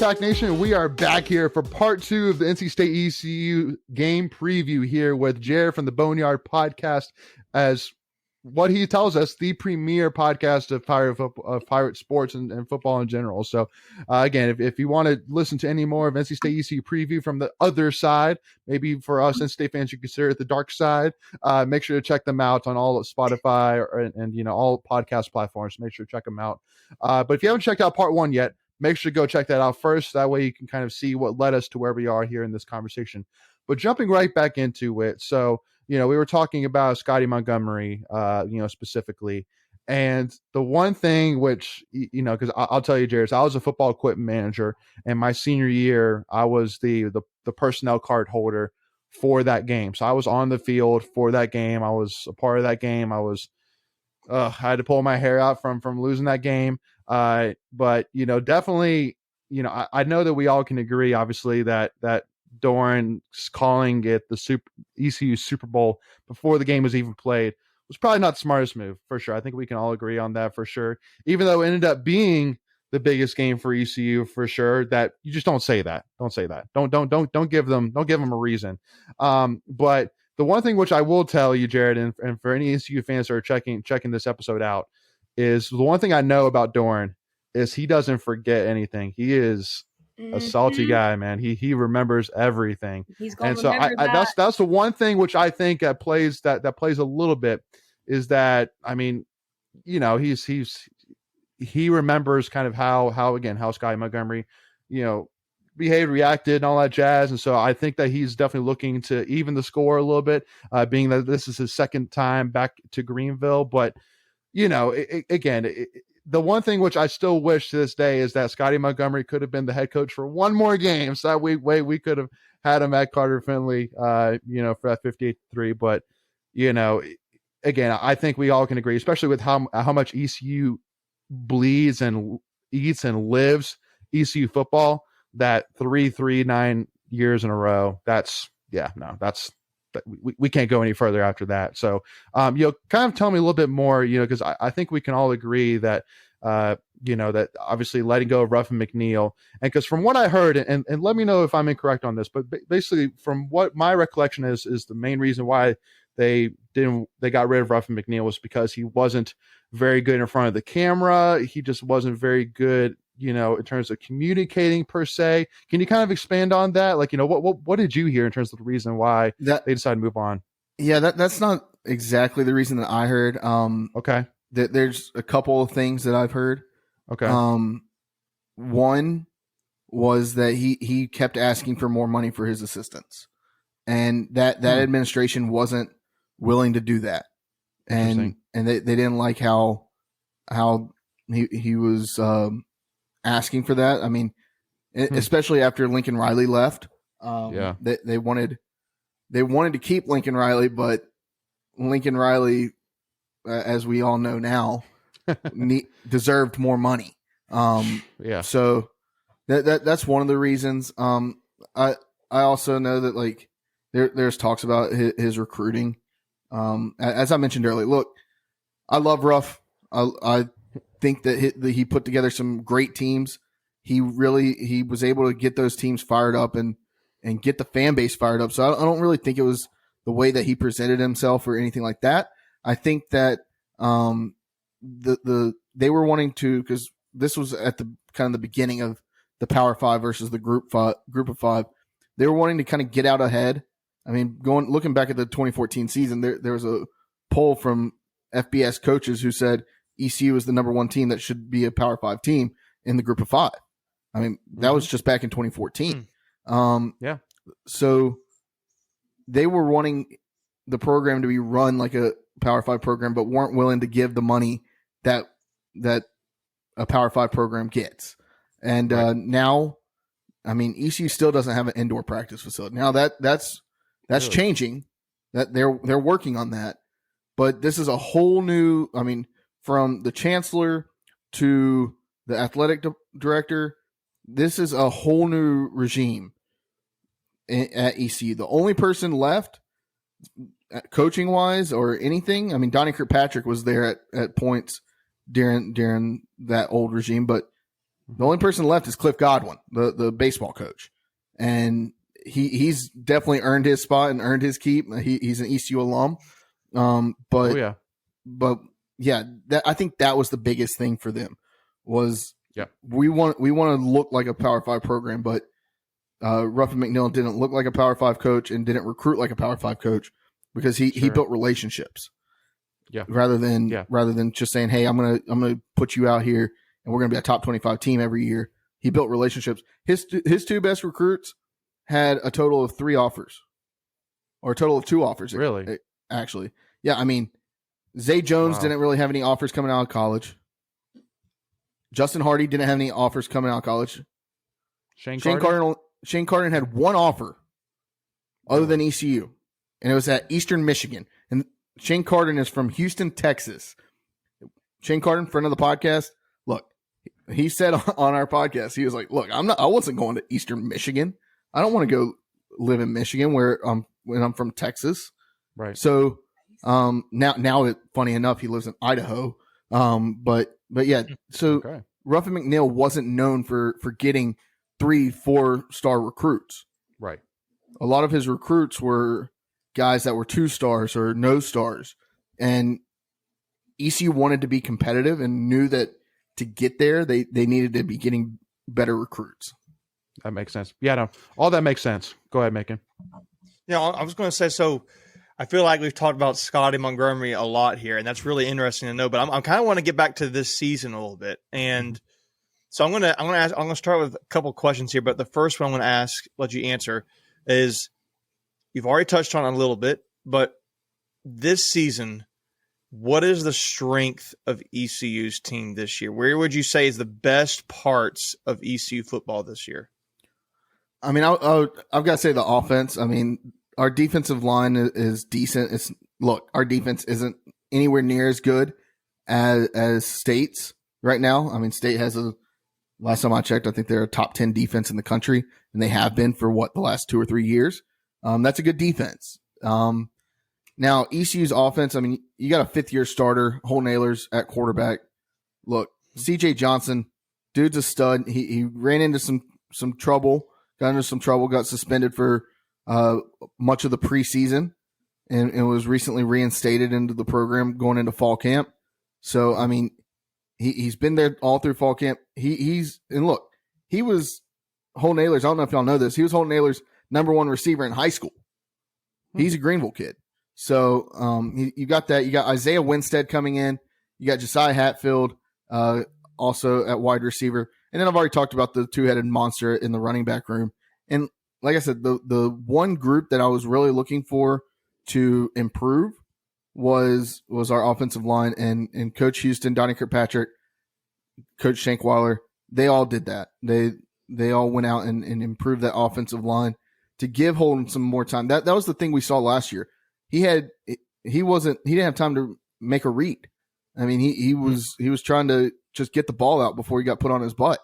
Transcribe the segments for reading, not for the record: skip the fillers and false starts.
Attack Nation, we are back here for part 2 of the NC State ECU game preview here with Jared from the Boneyard Podcast, as what he tells us, the premier podcast of pirate sports and football in general. So again, if you want to listen to any more of NC State ECU preview from the other side, maybe for us NC State fans, you consider it the dark side, make sure to check them out on all of Spotify and all podcast platforms. Make sure to check them out. But if you haven't checked out part 1 yet, make sure to go check that out first. That way you can kind of see what led us to where we are here in this conversation. But jumping right back into it. So, we were talking about Scotty Montgomery, specifically. And the one thing which, because I'll tell you, Jared, I was a football equipment manager, and my senior year, I was the personnel card holder for that game. So I was on the field for that game. I was a part of that game. I had to pull my hair out from losing that game. But, definitely, I know that we all can agree, obviously, that Doran calling it the ECU Super Bowl before the game was even played was probably not the smartest move, for sure. I think we can all agree on that for sure. Even though it ended up being the biggest game for ECU for sure, that you just don't say that. Don't say that. Don't give them a reason. But the one thing which I will tell you, Jared, and for any ECU fans that are checking this episode out, is the one thing I know about Doran is he doesn't forget anything. He is a salty guy, man. He remembers everything. He's going to remember that. That's the one thing which I think that plays a little bit, is that, I mean, he remembers kind of how Scotty Montgomery, behaved, reacted, and all that jazz. And so I think that he's definitely looking to even the score a little bit, being that this is his second time back to Greenville. But the one thing which I still wish to this day is that Scotty Montgomery could have been the head coach for one more game. So that we could have had him at Carter Finley, for that 58-3. But, again, I think we all can agree, especially with how much ECU bleeds and eats and lives ECU football, that 9 years in a row. We can't go any further after that. So, kind of tell me a little bit more, because I think we can all agree that, that obviously letting go of Ruffin McNeil, and because from what I heard, and let me know if I'm incorrect on this, but basically from what my recollection is the main reason why they got rid of Ruffin McNeil was because he wasn't very good in front of the camera. He just wasn't very good, in terms of communicating per se. Can you kind of expand on that? Like, what did you hear in terms of the reason why they decided to move on? Yeah, that's not exactly the reason that I heard. Okay. There's a couple of things that I've heard. Okay. One was that he kept asking for more money for his assistants, and that administration wasn't willing to do that. And they didn't like how he was, asking for that. I mean, especially after Lincoln Riley left, they wanted to keep Lincoln Riley, but Lincoln Riley, as we all know now, deserved more money. So that's one of the reasons. I also know that, like, there's talks about his recruiting. As I mentioned earlier, look, I love Ruff. I think that he put together some great teams. He was able to get those teams fired up and get the fan base fired up. So I don't really think it was the way that he presented himself or anything like that. I think that they were wanting to, because this was at the kind of the beginning of the Power Five versus the Group of Five. They were wanting to kind of get out ahead. I mean, looking back at the 2014 season, there was a poll from FBS coaches who said ECU is the number one team that should be a Power Five team in the Group of Five. I mean, that was just back in 2014. So they were wanting the program to be run like a Power Five program, but weren't willing to give the money that a Power Five program gets. And now, I mean, ECU still doesn't have an indoor practice facility. Now that's really changing. That they're working on that. But this is a whole new, I mean, from the chancellor to the athletic director, this is a whole new regime at ECU. The only person left, coaching wise or anything, I mean, Donnie Kirkpatrick was there at points during that old regime, but The only person left is Cliff Godwin, the baseball coach, and he's definitely earned his spot and earned his keep. He's an ECU alum, but I think that was the biggest thing for them was we want to look like a Power 5 program, but Ruffin McNeil didn't look like a Power 5 coach and didn't recruit like a Power 5 coach because he built relationships. Yeah. Rather than just saying, "Hey, I'm gonna put you out here and we're gonna be a top 25 team every year." He built relationships. His two best recruits had a total of 3 offers, or a total of 2 offers. Really? Actually, yeah. I mean, Zay Jones didn't really have any offers coming out of college. Justin Hardy didn't have any offers coming out of college. Shane Carden had 1 offer other than ECU, and it was at Eastern Michigan. And Shane Carden is from Houston, Texas. Shane Carden, friend of the podcast, look, he said on our podcast, he was like, "Look, I wasn't going to Eastern Michigan. I don't want to go live in Michigan when I'm from Texas." Right. So now funny enough, he lives in Idaho. But yeah, so Ruffin McNeil wasn't known for getting 3-4-star recruits. Right. A lot of his recruits were guys that were 2 stars or no stars, and ECU wanted to be competitive and knew that to get there, they needed to be getting better recruits. That makes sense. Yeah, no, all that makes sense. Go ahead, Macon. Yeah, I was going to say, so I feel like we've talked about Scotty Montgomery a lot here, and that's really interesting to know. But I'm kind of want to get back to this season a little bit, and so I'm going to start with a couple questions here. But the first one I'm going to let you answer, is you've already touched on it a little bit, but this season, what is the strength of ECU's team this year? Where would you say is the best parts of ECU football this year? I mean, I've got to say the offense. I mean, our defensive line is decent. Our defense isn't anywhere near as good as State's right now. I mean, State has last time I checked, I think they're a top 10 defense in the country, and they have been for the last 2 or 3 years. That's a good defense. Now, ECU's offense, I mean, you got a 5th-year starter, Hole Nailers at quarterback. Look, CJ Johnson, dude's a stud. He ran into some trouble, got suspended for much of the preseason, and was recently reinstated into the program going into fall camp. So, I mean, he's been there all through fall camp. He was Hole Nailers. I don't know if y'all know this. He was Hole Nailers' #1 receiver in high school. He's a Greenville kid. So you got that. You got Isaiah Winstead coming in. You got Josiah Hatfield also at wide receiver. And then I've already talked about the 2-headed monster in the running back room. And like I said, the one group that I was really looking for to improve was our offensive line. And Coach Houston, Donnie Kirkpatrick, Coach Shankweiler, they all did that. They all went out and improved that offensive line to give Holden some more time. That was the thing we saw last year. He didn't have time to make a read. I mean, he was trying to just get the ball out before he got put on his butt.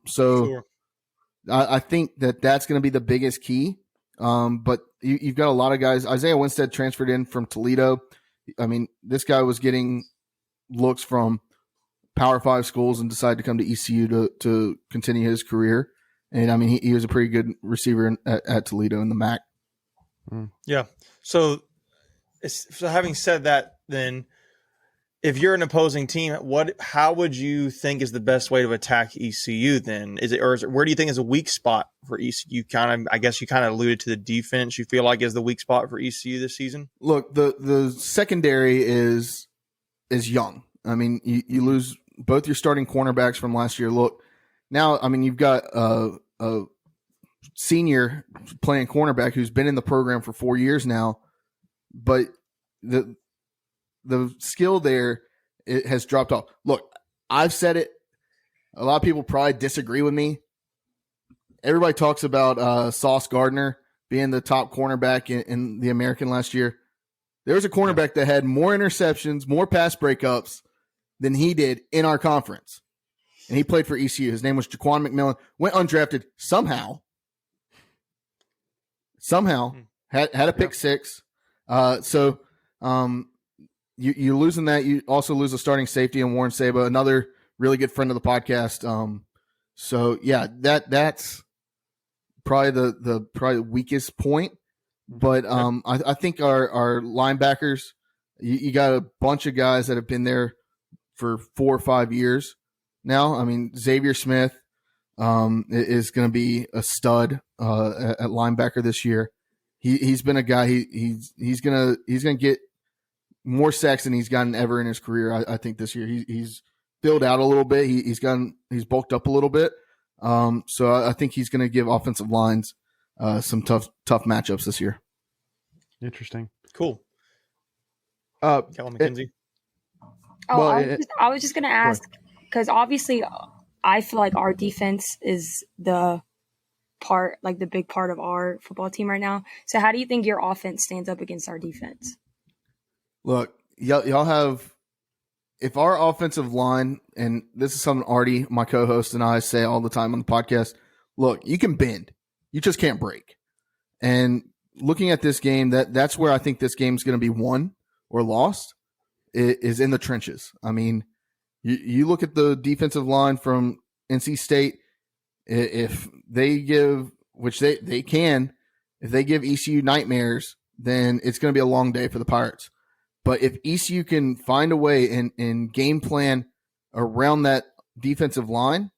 Sure. I think that's going to be the biggest key. But you've got a lot of guys. Isaiah Winstead transferred in from Toledo. I mean, this guy was getting looks from Power 5 schools and decided to come to ECU to continue his career. And I mean, he was a pretty good receiver at Toledo in the MAC. Yeah. So having said that, then if you're an opposing team, how would you think is the best way to attack ECU then? Where do you think is a weak spot for ECU? I guess you kind of alluded to the defense you feel like is the weak spot for ECU this season. Look, the secondary is young. I mean, you lose both your starting cornerbacks from last year. Look, now, I mean, you've got a senior playing cornerback who's been in the program for 4 years now, but the skill there, it has dropped off. Look, I've said it. A lot of people probably disagree with me. Everybody talks about Sauce Gardner being the top cornerback in the American last year. There was a cornerback that had more interceptions, more pass breakups than he did in our conference. And he played for ECU. His name was Jaquan McMillan. Went undrafted somehow. Had a pick 6. So you're losing that. You also lose a starting safety in Warren Saba, another really good friend of the podcast. So yeah, that's probably the probably weakest point. But I think our linebackers, you got a bunch of guys that have been there for 4 or 5 years now. I mean, Xavier Smith is going to be a stud at linebacker this year. He's been a guy. He's gonna get more sacks than he's gotten ever in his career. I think this year he's filled out a little bit. He's bulked up a little bit. So I think he's going to give offensive lines some tough matchups this year. Interesting. Cool. Kellen McKenzie. I was just going to ask, because obviously I feel like our defense is the big part of our football team right now. So how do you think your offense stands up against our defense? Look, y'all have, if our offensive line, and this is something Artie, my co-host, and I say all the time on the podcast, look, you can bend. You just can't break. And looking at this game, that's where I think this game's going to be won or lost, is in the trenches. I mean, you look at the defensive line from NC State, if they give, which they can, if they give ECU nightmares, then it's going to be a long day for the Pirates. But if ECU can find a way and game plan around that defensive line,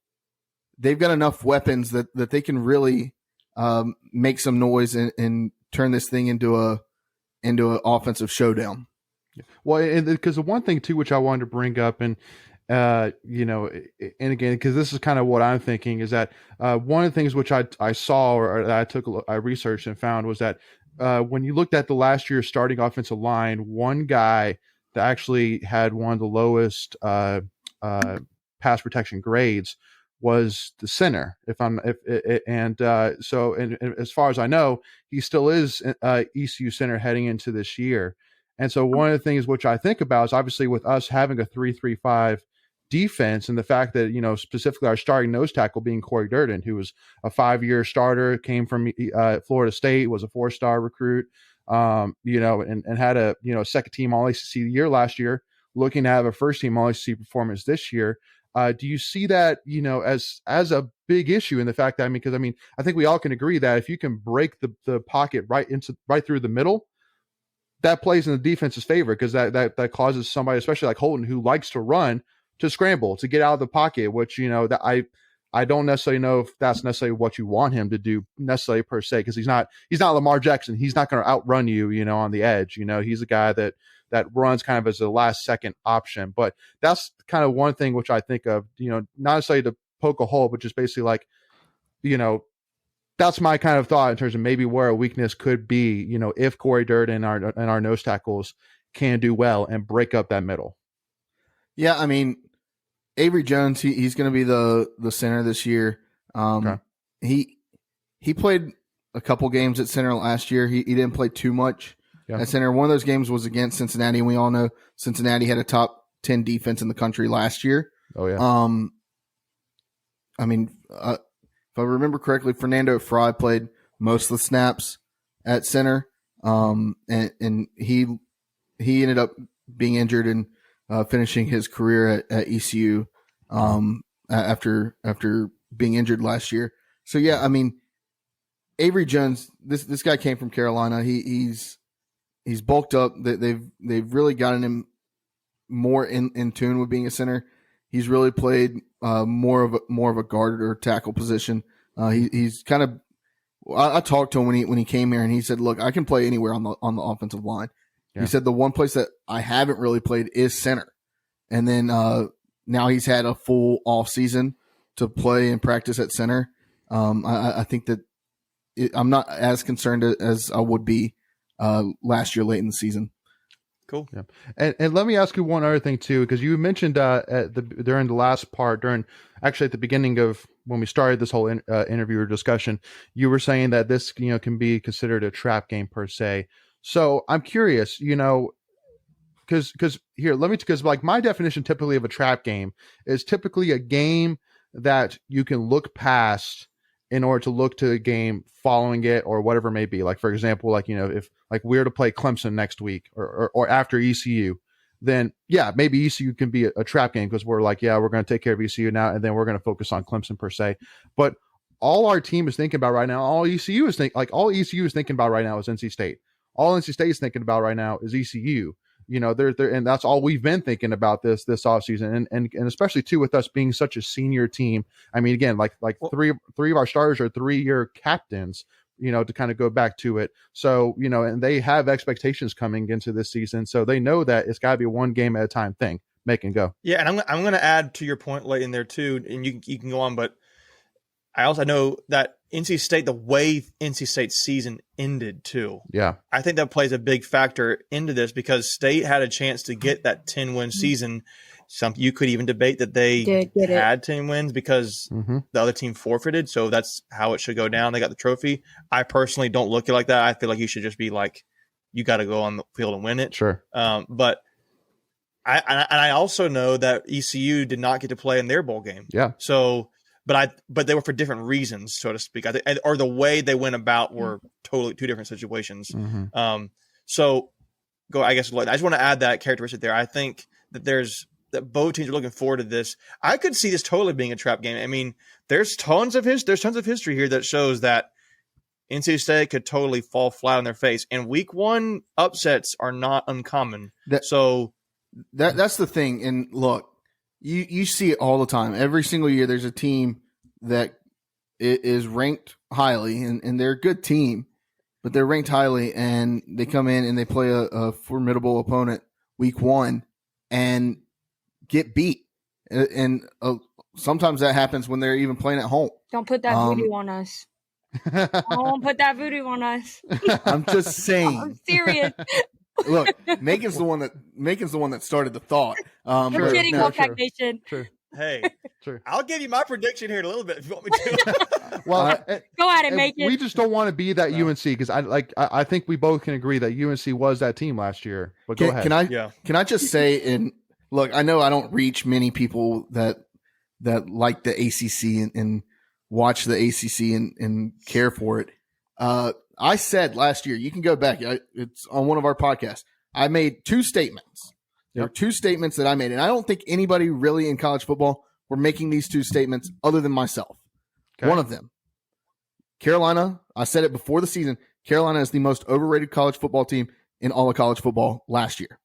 they've got enough weapons that they can really make some noise and turn this thing into an offensive showdown. Well, because the one thing too, which I wanted to bring up, and and again, because this is kind of what I'm thinking, is that one of the things which I saw or that I researched and found was that when you looked at the last year's starting offensive line, one guy that actually had one of the lowest pass protection grades was the center. And as far as I know, he still is ECU center heading into this year. And so one of the things which I think about is obviously with us having a 3-3-5 defense, and the fact that, specifically our starting nose tackle being Corey Durden, who was a 5-year starter, came from Florida State, was a 4-star recruit, and had a, second team All ACC year last year, looking to have a first team All ACC performance this year. Do you see that, as a big issue in the fact that, because I think we all can agree that if you can break the pocket right through the middle, that plays in the defense's favor, because that causes somebody, especially like Holton, who likes to run, to scramble, to get out of the pocket, which, that I don't necessarily know if that's necessarily what you want him to do necessarily per se, because he's not Lamar Jackson. He's not going to outrun you, on the edge. He's a guy that runs kind of as a last second option. But that's kind of one thing which I think of, not necessarily to poke a hole, but just basically like, that's my kind of thought in terms of maybe where a weakness could be, if Corey Durden and our nose tackles can do well and break up that middle. Yeah, I mean, Avery Jones, he's going to be the center this year. Okay. He played a couple games at center last year. He didn't play too much at center. One of those games was against Cincinnati, and we all know Cincinnati had a top 10 defense in the country last year. Oh yeah. If I remember correctly, Fernando Fry played most of the snaps at center, and he ended up being injured and finishing his career at ECU after being injured last year. So yeah, I mean, Avery Jones, this guy came from Carolina. He's bulked up. They've really gotten him more in tune with being a center. He's really played more of a guard or tackle position. He's kind of. I talked to him when he came here, and he said, "Look, I can play anywhere on the offensive line." Yeah. He said the one place that I haven't really played is center, and then now he's had a full off season to play and practice at center. I think that I'm not as concerned as I would be last year late in the season. Cool. Yeah. And let me ask you one other thing too, because you mentioned during the last part, actually at the beginning of when we started this whole interview or discussion, you were saying that this can be considered a trap game per se. So I'm curious, because like my definition typically of a trap game is typically a game that you can look past in order to look to the game following it or whatever it may be. Like, for example, if like we were to play Clemson next week or after ECU, then yeah, maybe ECU can be a trap game because we're like, yeah, we're going to take care of ECU now, and then we're going to focus on Clemson per se. But all our team is thinking about right now, all ECU is thinking about right now is NC State. All NC State is thinking about right now is ECU. You know, they're and that's all we've been thinking about this offseason, and especially too with us being such a senior team. I mean, again, like three of our starters are 3-year captains. You know, to kind of go back to it. So, you know, and they have expectations coming into this season. So they know that it's got to be a one game at a time thing, make and go. Yeah. And I'm going to add to your point late in there too, and you can go on, but I also know that NC State, the way NC State's season ended too. Yeah. I think that plays a big factor into this because State had a chance to get that 10-win season. You could even debate that they had 10 wins because the other team forfeited. So that's how it should go down. They got the trophy. I personally don't look at it like that. I feel like you should just be like, you got to go on the field and win it. Sure. But I also know that ECU did not get to play in their bowl game. Yeah. So, but they were for different reasons, so to speak. I think, or the way they went about were totally two different situations. So I guess I just want to add that characteristic there. I think that that both teams are looking forward to this. I could see this totally being a trap game. I mean, there's tons of history here that shows that NC State could totally fall flat on their face. And week one upsets are not uncommon. That's the thing. And look, you see it all the time. Every single year there's a team that is ranked highly, and they're a good team, but they're ranked highly, and they come in and they play a formidable opponent week one and get beat. And sometimes that happens when they're even playing at home. Don't put that voodoo on us. Don't put that voodoo on us. I'm just saying. I'm serious. Look, Megan's the one that started the thought. We're kidding, Wolfpack Nation. True. Hey, True. I'll give you my prediction here in a little bit if you want me to. Well, go at it, Megan. We just don't want to be that UNC because I think we both can agree that UNC was that team last year. But go ahead. Can I just say, and look, I know I don't reach many people that like the ACC and watch the ACC and care for it. I said last year, you can go back. It's on one of our podcasts. I made two statements. There are two statements that I made, and I don't think anybody really in college football were making these two statements other than myself. Okay. One of them, Carolina, I said it before the season, Carolina is the most overrated college football team in all of college football last year.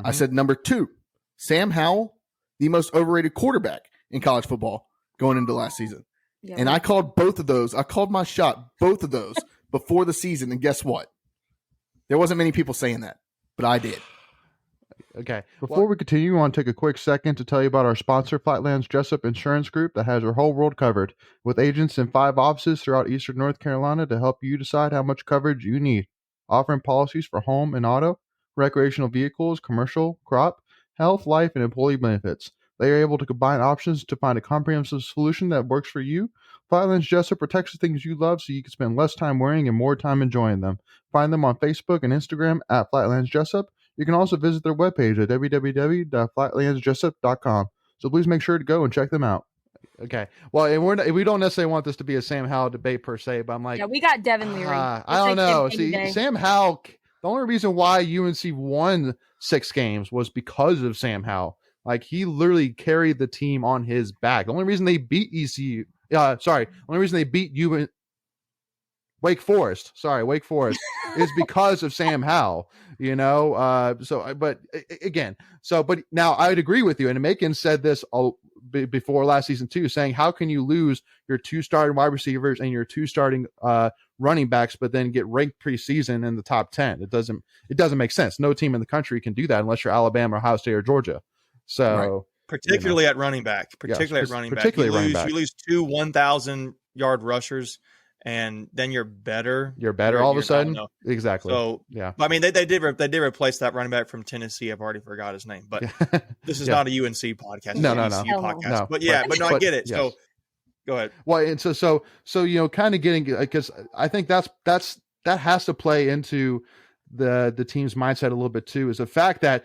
I said number two, Sam Howell, the most overrated quarterback in college football going into last season. Yeah. And I called both of those. I called my shot, both of those, before the season. And guess what? There wasn't many people saying that, but I did. Okay. Before we continue, I want to take a quick second to tell you about our sponsor, Flatlands Jessup Insurance Group, that has your whole world covered, with agents in 5 offices throughout Eastern North Carolina to help you decide how much coverage you need. Offering policies for home and auto, recreational vehicles, commercial, crop, health, life, and employee benefits. They are able to combine options to find a comprehensive solution that works for you. Flatlands Jessup protects the things you love so you can spend less time worrying and more time enjoying them. Find them on Facebook and Instagram at Flatlands Jessup. You can also visit their webpage at www.flatlandsjessup.com. So please make sure to go and check them out. Okay. Well, and we don't necessarily want this to be a Sam Howell debate per se, but I'm like, yeah, we got Devin Leary. I don't know. See, Sam Howell, the only reason why UNC won 6 games was because of Sam Howell. Like, he literally carried the team on his back. The only reason they beat ECU, only reason they beat Wake Forest is because of Sam Howell, you know? But now I'd agree with you. And Macon said this before last season too, saying, how can you lose your 2 starting wide receivers and your 2 starting running backs, but then get ranked preseason in the top 10? It doesn't make sense. No team in the country can do that unless you're Alabama, Ohio State, or Georgia. So right. Particularly at running back, you lose 2 1,000-yard rushers, and then you're better. All of a sudden, exactly. So yeah, I mean, they did replace that running back from Tennessee. I've already forgot his name, but this is not a UNC podcast. No. Podcast. But I get it. Yes. So go ahead. Well, and so you know, kind of getting, because I think that has to play into the team's mindset a little bit too, is the fact that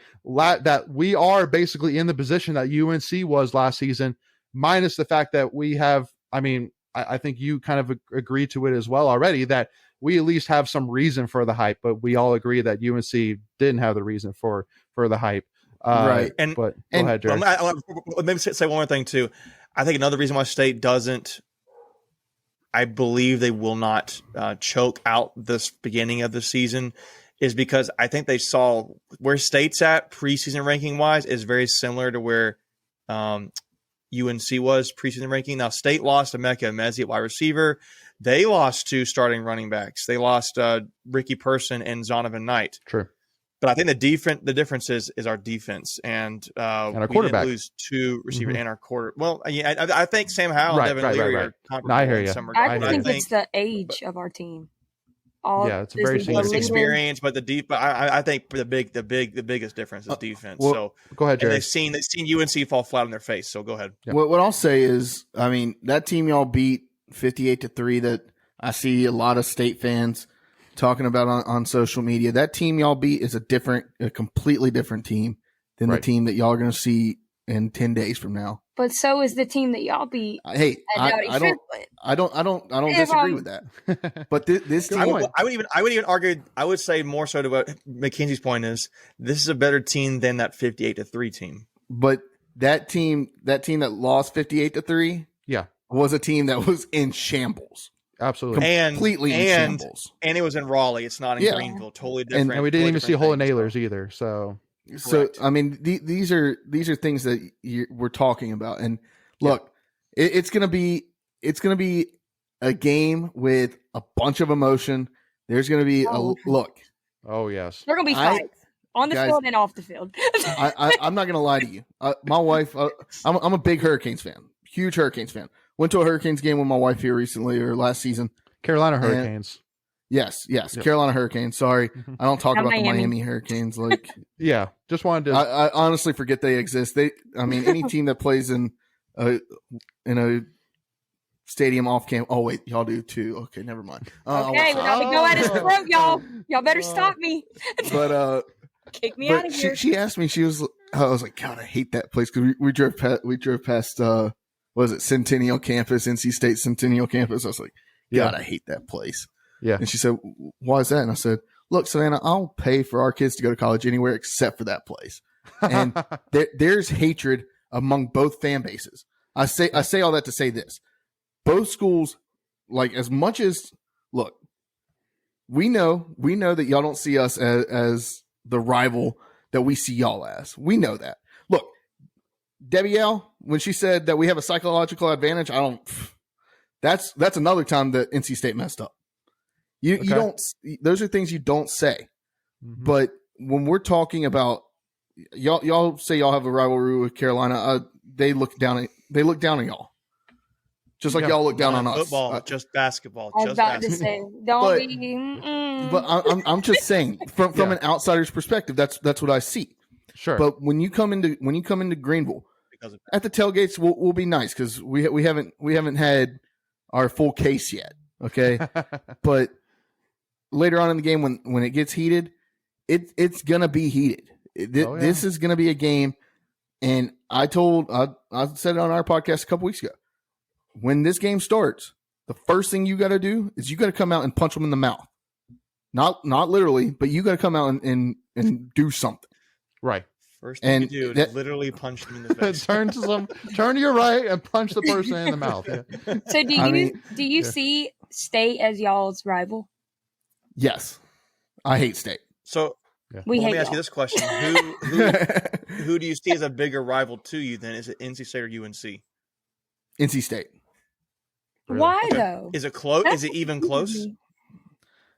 we are basically in the position that UNC was last season, minus the fact that we have, I mean, I think you kind of agree to it as well already, that we at least have some reason for the hype, but we all agree that UNC didn't have the reason for the hype. Right. Go ahead, Jared. Let me say one more thing too. I think another reason why State doesn't, I believe they will not choke out this beginning of the season, is because I think they saw where State's at preseason ranking wise is very similar to where UNC was preseason ranking. Now State lost Emeka Emezi at wide receiver. They lost 2 starting running backs. They lost Ricky Person and Zonovan Knight. True. But I think the difference is our defense, and our we quarterback. didn't lose 2 receivers and our quarter. Well, yeah, I think Sam Howell and Devin Leary are comparable. No, I hear you. I think it's the age of our team. It's a very senior experience, but I think the biggest difference is defense. So go ahead, Jared. They've seen UNC fall flat on their face. So go ahead. Yeah. What I'll say is, I mean, that team y'all beat 58-3. That I see a lot of State fans talking about on social media. That team y'all beat is a completely different team than the team that y'all are going to see in 10 days from now. But so is the team that y'all beat. Hey, I don't disagree with that. But this team, I would even argue. I would say more so to what McKenzie's point is. This is a better team than that 58-3 team. But that team that lost 58-3, was a team that was in shambles. Absolutely, completely in shambles. And it was in Raleigh. It's not in Greenville. Totally different. And we didn't even see Hole and Nailers either. So I mean, these are things that we're talking about. And look, it's gonna be a game with a bunch of emotion. There's gonna be a look. Oh yes, there are gonna be fights on the field and off the field. I'm not gonna lie to you. My wife, I'm a big Hurricanes fan, huge Hurricanes fan. Went to a Hurricanes game with my wife here recently or last season. Carolina Hurricanes. Yes, Carolina Hurricanes. Sorry, I don't talk about the Miami Hurricanes. Like, just wanted to. I honestly forget they exist. Any team that plays in a stadium off camp. Oh wait, y'all do too. Okay, never mind. Okay, without me go at his throat, y'all better stop me. But kick me out of here. She asked me. I was like, God, I hate that place because we drove past. Was it Centennial Campus, NC State Centennial Campus? I was like, God, I hate that place. Yeah. And she said, why is that? And I said, look, Savannah, I'll pay for our kids to go to college anywhere except for that place. And there's hatred among both fan bases. I say all that to say this. Both schools, like, as much as, look, we know that y'all don't see us as the rival that we see y'all as. We know that. Look, Debbie L., when she said that we have a psychological advantage, that's another time that NC State messed up. You don't, those are things you don't say. Mm-hmm. But when we're talking about y'all say y'all have a rivalry with Carolina, they look down at y'all. Just like y'all look down on us. Football, just basketball. I was about to say, but I'm just saying, from an outsider's perspective, that's what I see. Sure. But when you come into Greenville, at the tailgates, we'll be nice because we haven't had our full case yet. Okay, but later on in the game, when it gets heated, it's gonna be heated. This is gonna be a game, and I said it on our podcast a couple weeks ago. When this game starts, the first thing you got to do is you got to come out and punch them in the mouth. Not literally, but you got to come out and do something. Right. First thing you do is literally punch them in the face. turn to your right and punch the person in the mouth. Yeah. So do you see State as y'all's rival? Yes. I hate State. So let me ask you this question. Who do you see as a bigger rival to you then? Is it NC State or UNC? NC State. Really? Why though? Is it close? Is it even close?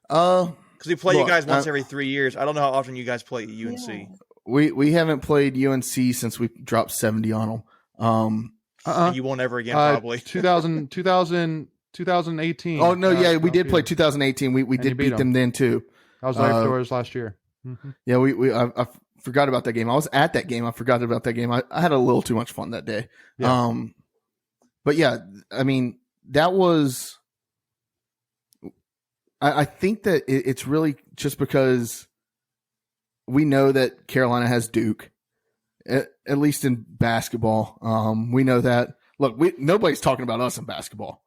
Because we play you guys once every 3 years. I don't know how often you guys play UNC. Yeah. We haven't played UNC since we dropped 70 on them. And you won't ever again, probably. 2018. Oh no, we did play 2018. We did beat them then too. I was there afterwards last year. Mm-hmm. Yeah, I forgot about that game. I was at that game. I forgot about that game. I had a little too much fun that day. Yeah. But yeah, I mean, that was. I think that it's really just because we know that Carolina has Duke, at least in basketball. We know that. Look, nobody's talking about us in basketball.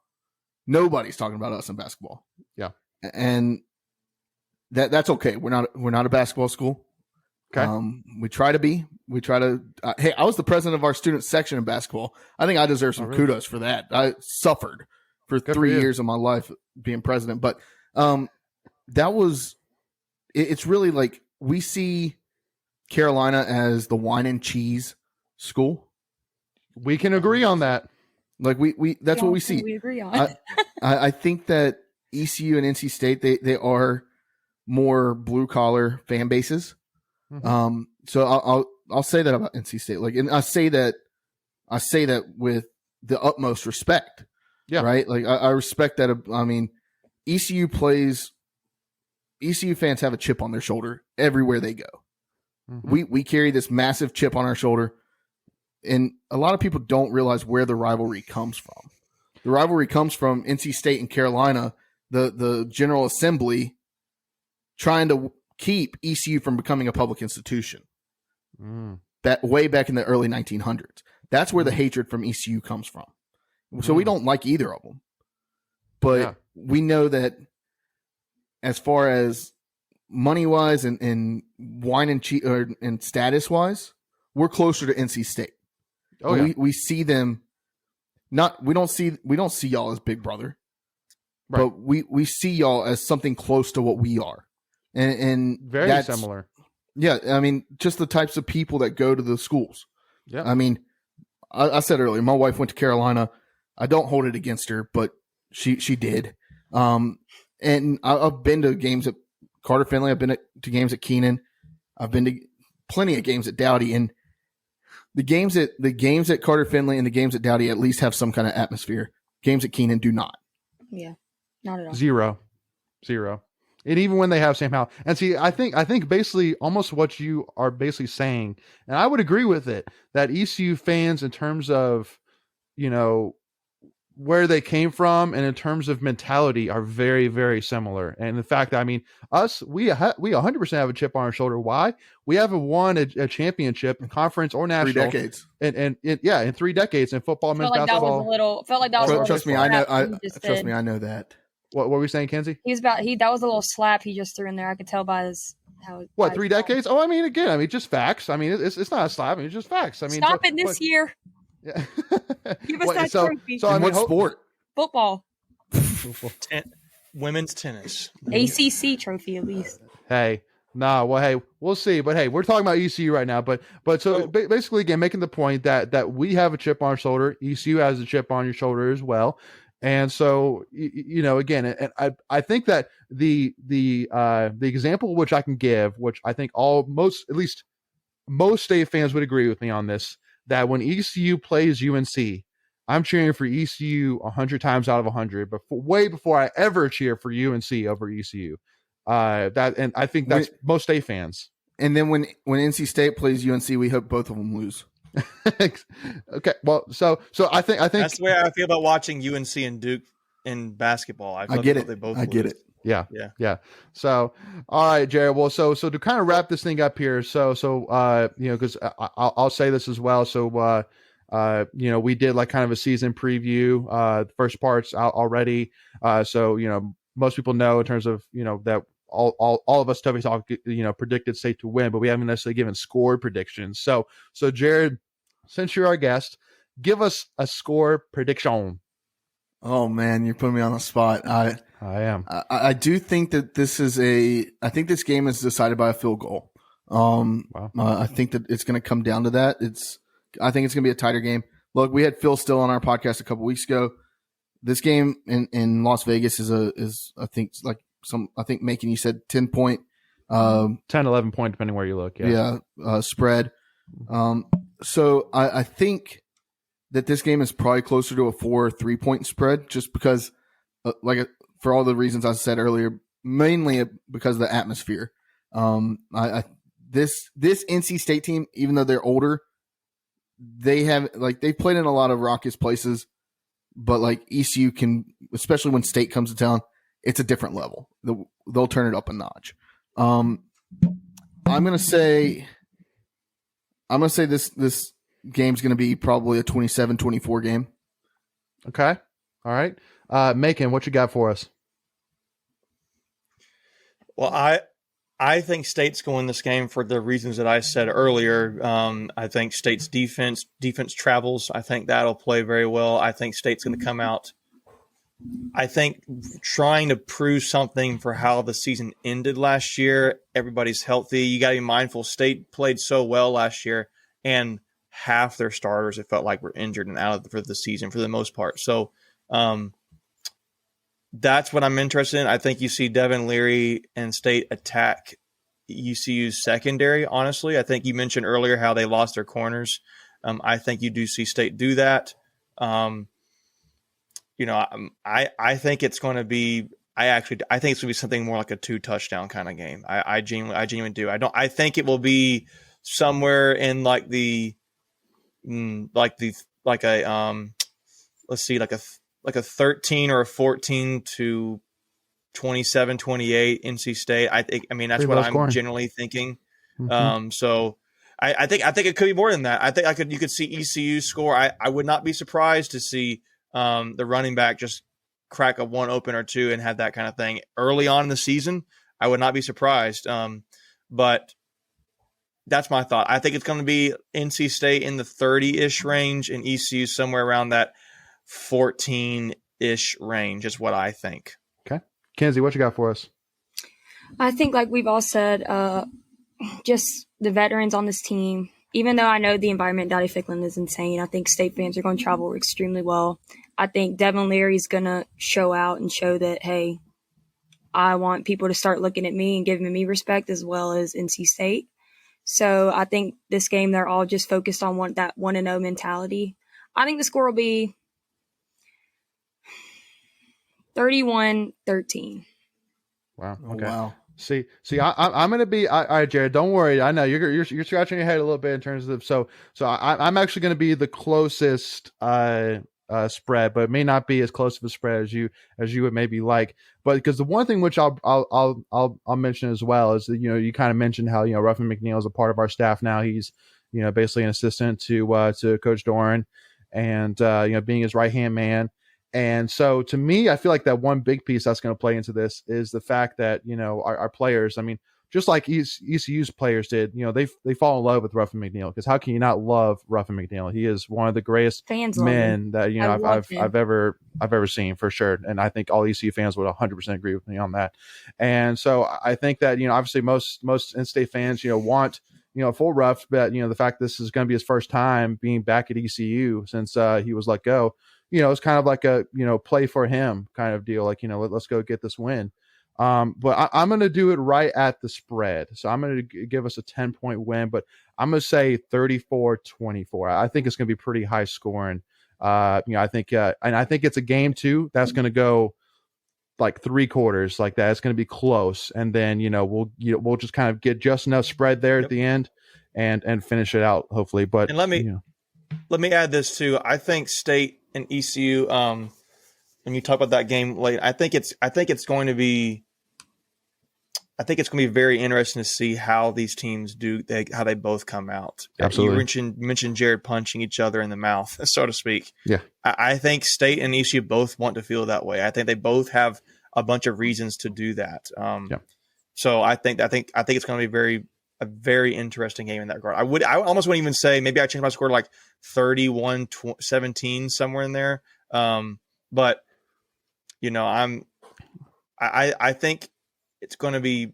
Nobody's talking about us in basketball. Yeah, and that's okay. We're not a basketball school. Okay, we try to be. We try to. Hey, I was the president of our student section in basketball. I think I deserve some kudos for that. I suffered for 3 years of my life being president, but that was. It's really like we see Carolina as the wine and cheese school. We can agree on that. Like we that's what we see. We agree on. I think that ECU and NC State they are more blue collar fan bases. Mm-hmm. So I'll say that about NC State. Like, and I say that with the utmost respect. Yeah. Right. Like I respect that. I mean, ECU fans have a chip on their shoulder everywhere they go. Mm-hmm. We carry this massive chip on our shoulder, and a lot of people don't realize where the rivalry comes from. The rivalry comes from NC State and Carolina, the General Assembly trying to keep ECU from becoming a public institution. That way back in the early 1900s. That's where the hatred from ECU comes from. So we don't like either of them. But we know that as far as money-wise and wine and cheese and status-wise, we're closer to NC State. Oh, yeah. We see them we don't see y'all as big brother. Right. But we see y'all as something close to what we are. And very similar. Yeah, I mean, just the types of people that go to the schools. Yeah. I mean, I said earlier, my wife went to Carolina. I don't hold it against her, but she did. And I've been to games at Carter Finley. I've been to games at Keenan. I've been to plenty of games at Dowdy. And the games at Carter Finley and the games at Dowdy at least have some kind of atmosphere. Games at Keenan do not. Yeah, not at all. Zero. And even when they have Sam Howell. And see, I think basically almost what you are basically saying, and I would agree with it, that ECU fans in terms of, where they came from and in terms of mentality are very, very similar. And the fact that, I mean, we 100% have a chip on our shoulder. Why? We haven't won a championship in conference or national. 3 decades. In 3 decades in football, men's basketball. Felt like that was a little. Trust me, I know. Trust me, I know that. What were we saying, Kenzie? That was a little slap he just threw in there. I could tell by his how. What, 3 decades? Oh, I mean, just facts. I mean, it's not a slap. I mean, it's just facts. I mean, stop it this year. Yeah. Give us that trophy. So what sport? Football. Women's tennis. ACC trophy at least. We'll see. But hey, we're talking about ECU right now. But basically, again, making the point that we have a chip on our shoulder. ECU has a chip on your shoulder as well. And so, again, and I think that the example which I can give, which I think most state fans would agree with me on this, that when ECU plays UNC, I'm cheering for ECU 100 times out of 100, but way before I ever cheer for UNC over ECU. And I think that's most state fans. And then when NC State plays UNC, we hope both of them lose. Okay, well, so I think that's the way I feel about watching UNC and Duke in basketball. I get it. I get it. Yeah. So, all right, Jared. Well, so to kind of wrap this thing up here. Because I'll say this as well. So, we did like kind of a season preview. The first part's out already. So, most people know in terms of that all of us Tuffy Talk predicted State to win, but we haven't necessarily given score predictions. So Jared, since you're our guest, give us a score prediction. Oh man, you're putting me on the spot. I am. I do think that I think this game is decided by a field goal. Wow. I think that it's going to come down to that. I think it's going to be a tighter game. Look, we had Phil Still on our podcast a couple weeks ago. This game in Las Vegas is I think making, you said 10 point, 10, 11 point, depending where you look. Yeah. Spread. So I think that this game is probably closer to a 4 or 3 point spread, just because, for all the reasons I said earlier, mainly because of the atmosphere. This NC State team, even though they're older, they played in a lot of raucous places, but ECU can, especially when State comes to town, it's a different level. They'll turn it up a notch. I'm gonna say this game's going to be probably a 27-24 game. Okay. All right. Macon, what you got for us? Well, I think State's going to win this game for the reasons that I said earlier. I think State's defense travels. I think that'll play very well. I think State's going to come out, I think, trying to prove something for how the season ended last year. Everybody's healthy. You got to be mindful. State played so well last year, and half their starters, it felt like, were injured and out for the season for the most part. So that's what I'm interested in. I think you see Devin Leary and State attack ECU's secondary, honestly. I think you mentioned earlier how they lost their corners. I think you do see State do that. I think it's going to be – I think it's going to be something more like a 2-touchdown kind of game. I genuinely do. I think it will be somewhere in like a 13 or a 14 to 27, 28 NC State. That's pretty what I'm scoring. generally thinking. Mm-hmm. So I think it could be more than that. I think you could see ECU score. I would not be surprised to see the running back just crack a one open or two and have that kind of thing early on in the season. I would not be surprised. But that's my thought. I think it's going to be NC State in the 30-ish range and ECU somewhere around that 14-ish range is what I think. Okay. Kenzie, what you got for us? I think, like we've all said, just the veterans on this team, even though I know the environment Dowdy Ficklen is insane, I think State fans are going to travel extremely well. I think Devin Leary is going to show out and show that, hey, I want people to start looking at me and giving me respect, as well as NC State. So I think this game, they're all just focused on that 1-0 mentality. I think the score will be 31-13. Wow. Oh, Okay. wow. See, I'm going to be all right, Jared. Don't worry. I know you're scratching your head a little bit in terms of so I'm actually going to be the closest spread, but it may not be as close of a spread as you would maybe like. But because the one thing which I'll mention as well is that, you kind of mentioned how Ruffin McNeil is a part of our staff now. He's basically an assistant to Coach Doran, and being his right hand man. And so to me, I feel like that one big piece that's going to play into this is the fact that, our players, just like ECU's players did, they fall in love with Ruffin McNeil, because how can you not love Ruffin McNeil? He is one of the greatest men that, I've ever seen, for sure. And I think all ECU fans would 100% agree with me on that. And so I think that, obviously most in-state fans, want, full Ruff, but, the fact this is going to be his first time being back at ECU since he was let go, it's kind of like a, play for him kind of deal. Like, let's go get this win. But I'm going to do it right at the spread. So I'm going to give us a 10-point win, but I'm going to say 34-24. I think it's going to be pretty high scoring. I think it's a game too that's going to go like 3 quarters like that. It's going to be close. And then, we'll just kind of get just enough spread there at the end and finish it out, hopefully. But and let me add this too. I think State and ECU, when you talk about that game late, I think it's going to be very interesting to see how these teams how they both come out. Absolutely. You mentioned Jared punching each other in the mouth, so to speak. Yeah. I think State and ECU both want to feel that way. I think they both have a bunch of reasons to do that. So I think it's going to be a very interesting game in that regard. I almost wouldn't even say, maybe I changed my score to like 31-17, somewhere in there. But I think it's going to be,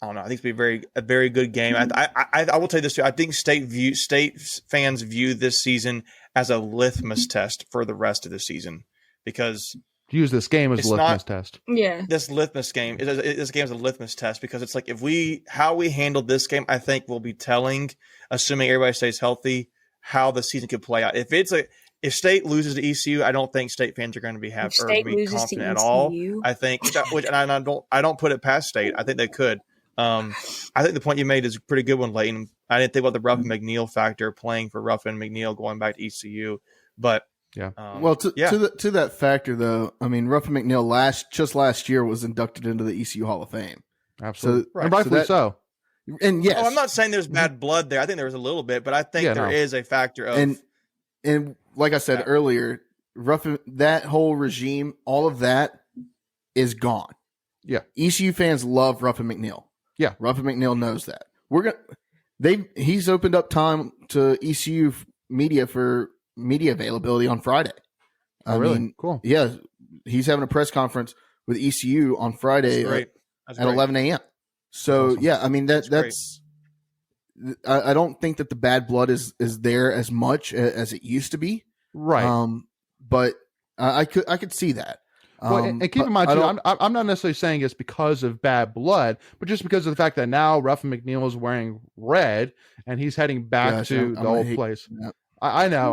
I don't know. I think it's going to be a very good game. I will tell you this too. I think State fans view this season as a litmus test for the rest of the season, because use this game as a litmus test. Yeah. This game is a litmus test, because it's like how we handled this game, I think will be telling, assuming everybody stays healthy, how the season could play out. If State loses to ECU, I don't think State fans are going to be confident at all. I think, I don't put it past State. I think they could. I think the point you made is a pretty good one, Leighton. I didn't think about the Ruffin McNeil factor playing for Ruffin McNeil going back to ECU, but yeah. To that factor though, Ruffin McNeil last year was inducted into the ECU Hall of Fame. Absolutely, and rightfully so. And yes, I'm not saying there's bad blood there. I think there was a little bit, but I think there is a factor of and like I said earlier, Ruffin, that whole regime, all of that is gone. Yeah, ECU fans love Ruffin McNeil. Yeah. Ruffin McNeil knows that. He's opened up time to ECU media for media availability on Friday. Oh, really? Cool. Yeah, he's having a press conference with ECU on Friday at 11 a.m. So awesome. Yeah, I mean that's I don't think that the bad blood is there as much as it used to be. Right. But I could see that. Well, and keep in mind, too, I'm not necessarily saying it's because of bad blood, but just because of the fact that now Ruffin McNeil is wearing red and he's heading back to the old place. Yeah. I know.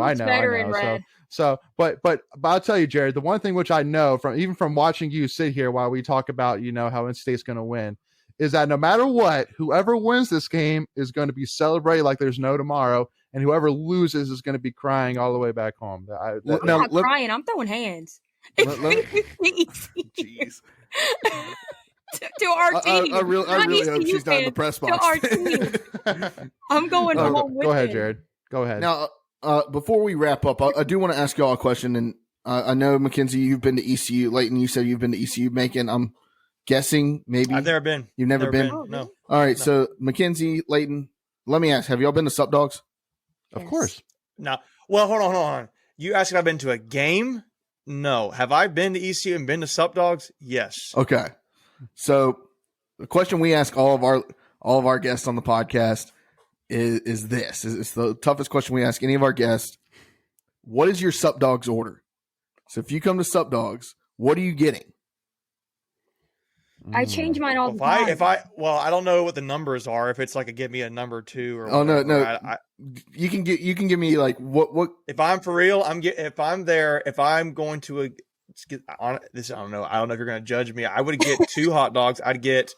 But I'll tell you, Jared, the one thing which I know from watching you sit here while we talk about, how NC State's going to win, is that no matter what, whoever wins this game is going to be celebrated like there's no tomorrow, and whoever loses is going to be crying all the way back home. I'm not crying. I'm throwing hands. Jeez. to our team. I really hope she's not in the press box. To our team. I'm going home with Go ahead, Jared. Go ahead. Now, before we wrap up, I do want to ask y'all a question. And I know, Mackenzie, you've been to ECU. Leighton, you said you've been to ECU. Macon, I'm guessing maybe. I've never been. You've never been? Oh, no. All right. No. So, Mackenzie, Leighton, let me ask, have y'all been to Sup Dogs? Of course. No. Well, hold on. You asked if I've been to a game? No. Have I been to ECU and been to Sup Dogs? Yes. Okay. So the question we ask all of our guests on the podcast is this. It's the toughest question we ask any of our guests. What is your Sup Dogs order? So if you come to Sup Dogs, what are you getting? I change mine all the time. I don't know what the numbers are. If it's like give me a number 2 or no. You can give me like what if I'm for real. If I'm there. If I'm going to I don't know. I don't know if you're going to judge me. I would get 2 hot dogs. I'd get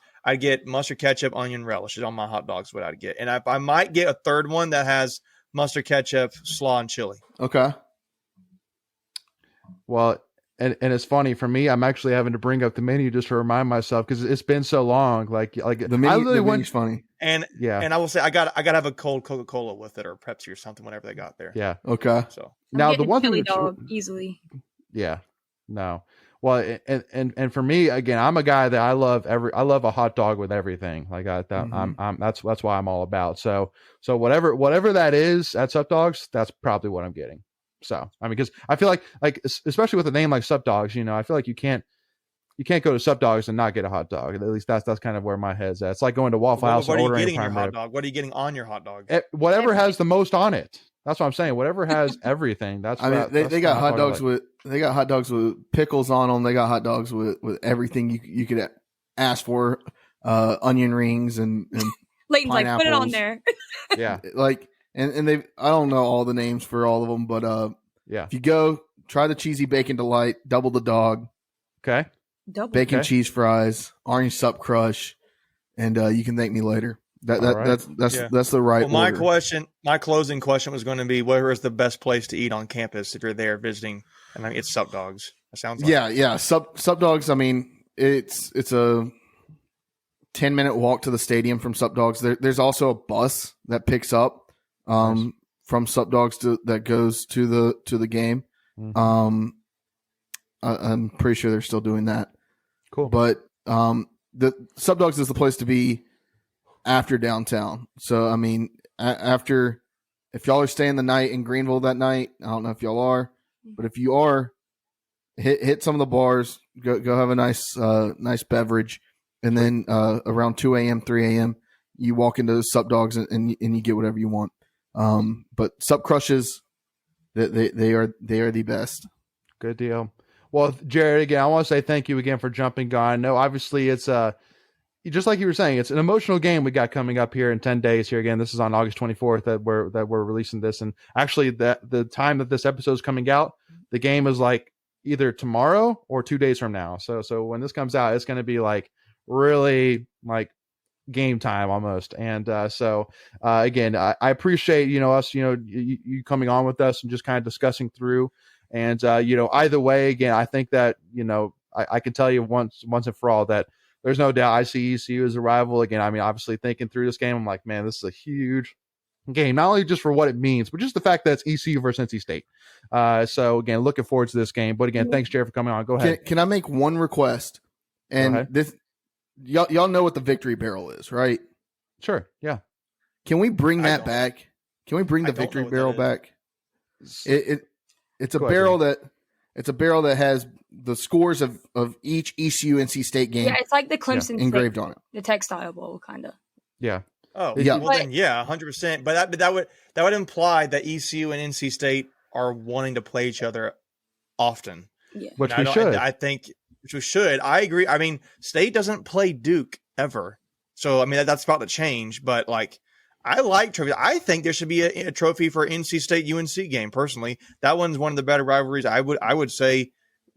mustard, ketchup, onion relishes on my hot dogs. What I'd get, and I might get a third one that has mustard, ketchup, slaw, and chili. Okay. Well. And it's funny for me. I'm actually having to bring up the menu just to remind myself because it's been so long. Like the menu's funny. And I will say I got to have a cold Coca-Cola with it or Pepsi or something whenever they got there. Yeah. Okay. So now the one chili thing dog easily. Yeah. No. Well, and for me again, I'm a guy that I love a hot dog with everything. Like that's why I'm all about. So whatever that is at Sup Dogs, that's probably what I'm getting. So, I mean, because I feel like especially with a name like Sup Dogs, I feel like you can't go to Sup Dogs and not get a hot dog. At least that's kind of where my head's at. It's like going to Waffle House and ordering a prime rib. What are you getting on your hot dog? Whatever has the most on it. That's what I'm saying. Whatever has everything. That's. They got hot dogs with pickles on them. They got hot dogs with everything you could ask for, onion rings and Leighton's like, put it on there. Yeah, And they, I don't know all the names for all of them, but yeah. If you go, try the cheesy bacon delight, double the dog, okay, bacon cheese fries, orange sup crush, and you can thank me later. That's the right. Well, my closing question was going to be, where is the best place to eat on campus if you're there visiting? And it's Sup Dogs. It sounds like yeah. Sup Dogs. I mean, it's a 10-minute walk to the stadium from Sup Dogs. There's also a bus that picks up. From Sup Dogs that goes to the game. Mm-hmm. I'm pretty sure they're still doing that. Cool. But the Sup Dogs is the place to be after downtown. So I mean, after if y'all are staying the night in Greenville that night, I don't know if y'all are, but if you are, hit some of the bars, go have a nice beverage, and then around 2 a.m., 3 a.m., you walk into Sup Dogs and you get whatever you want. But Sup Crushes, they are the best. Good deal. Well, Jared, again, I want to say thank you again for jumping on. No, obviously it's just like you were saying, it's an emotional game we got coming up here in 10 days here. Again, this is on August 24th that we're releasing this. And actually the time that this episode is coming out, the game is like either tomorrow or 2 days from now. So when this comes out, it's going to be like really like game time almost. And again, I appreciate us you coming on with us and just kind of discussing through. And either way, again, I think that I can tell you once and for all that there's no doubt I see ECU as a rival. Again, I mean, obviously thinking through this game, I'm like, man, this is a huge game, not only just for what it means, but just the fact that it's ECU versus NC State. So again, looking forward to this game. But again, thanks, Jared, for coming on. Go ahead. Can I make one request? And y'all know what the victory barrel is, right? Sure. Yeah. Can we bring that back? Can we bring the I don't victory know what barrel that back? It's a barrel that has the scores of each ECU NC State game. Yeah, it's like the Clemson engraved State, on it. the Textile Bowl, kind of. Yeah. Oh, Yeah. well then, yeah, 100%. But that would imply that ECU and NC State are wanting to play each other often. Yeah. Which And we should. I think we should. I agree. I mean, State doesn't play Duke ever, so I mean that's about to change. But like, I like trophy. I think there should be a trophy for NC State UNC game. Personally, that one's one of the better rivalries. I would say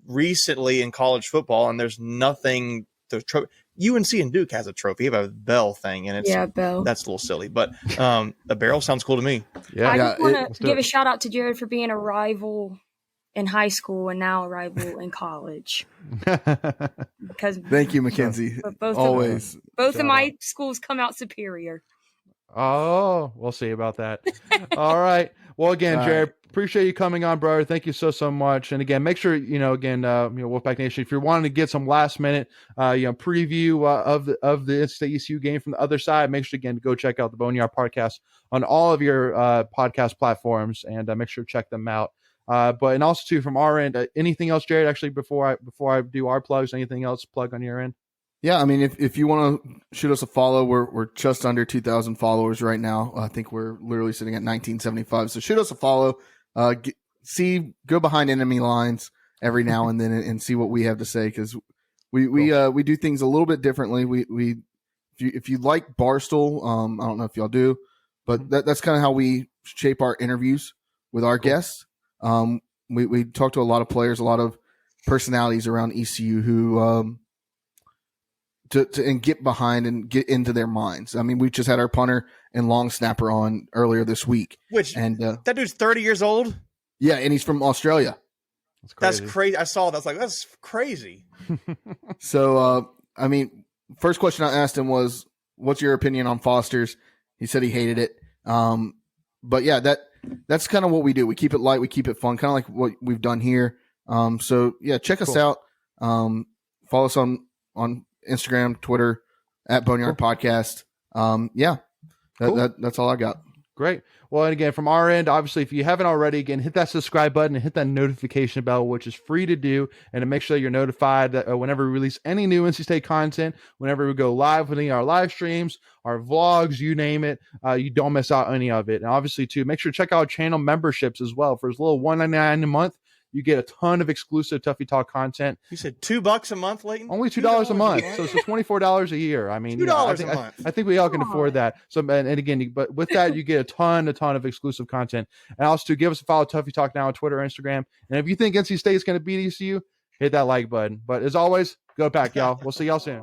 recently in college football, and there's nothing. The UNC and Duke has a trophy. You have a bell thing, and it's bell. That's a little silly, but a barrel sounds cool to me. Yeah. I just want let's to do give it. a shout out to Jared for being a rival in high school and now a rival in college. Because Thank you, Mackenzie. both Always. of my schools come out superior. Oh, we'll see about that. All right. Well, again, All Jared, appreciate you coming on, brother. Thank you so much. And again, make sure, Wolfpack Nation, if you're wanting to get some last minute, preview of the NC State ECU game from the other side, make sure again to go check out the Boneyard Podcast on all of your podcast platforms and make sure to check them out. And also too from our end, anything else, Jared? Actually, before I do our plugs, anything else plug on your end? Yeah, I mean, if you want to shoot us a follow, we're just under 2,000 followers right now. I think we're literally sitting at 1975. So shoot us a follow. Go behind enemy lines every now and then and see what we have to say, because we do things a little bit differently. If you like Barstool, I don't know if y'all do, but that's kind of how we shape our interviews with our guests. We talk to a lot of players, a lot of personalities around ECU who and get behind and get into their minds. I mean, we just had our punter and long snapper on earlier this week. That dude's 30 years old? Yeah, and he's from Australia. That's crazy. I saw that. I was like, that's crazy. So, I mean, first question I asked him was, what's your opinion on Foster's? He said he hated it. But yeah, that's kind of what we do. We keep it light. We keep it fun, kind of like what we've done here. So yeah, check us out. Follow us on Instagram, Twitter, at Boneyard Podcast. That's all I got. Great. Well, and again, from our end, obviously, if you haven't already, again, hit that subscribe button and hit that notification bell, which is free to do, and to make sure you're notified that whenever we release any new NC State content, whenever we go live with any of our live streams, our vlogs, you name it, you don't miss out any of it. And obviously, too, make sure to check out channel memberships as well. For as little $1.99 a month, you get a ton of exclusive Tuffy Talk content. You said $2 a month, Leighton? Only $2 a month, so it's $24 a year. I mean, $2 a month. I think we all can afford that. So, and again, but with that, you get a ton of exclusive content. And also, give us a follow, Tuffy Talk now on Twitter, Instagram. And if you think NC State is going to beat ECU, hit that like button. But as always, go back, y'all. We'll see y'all soon.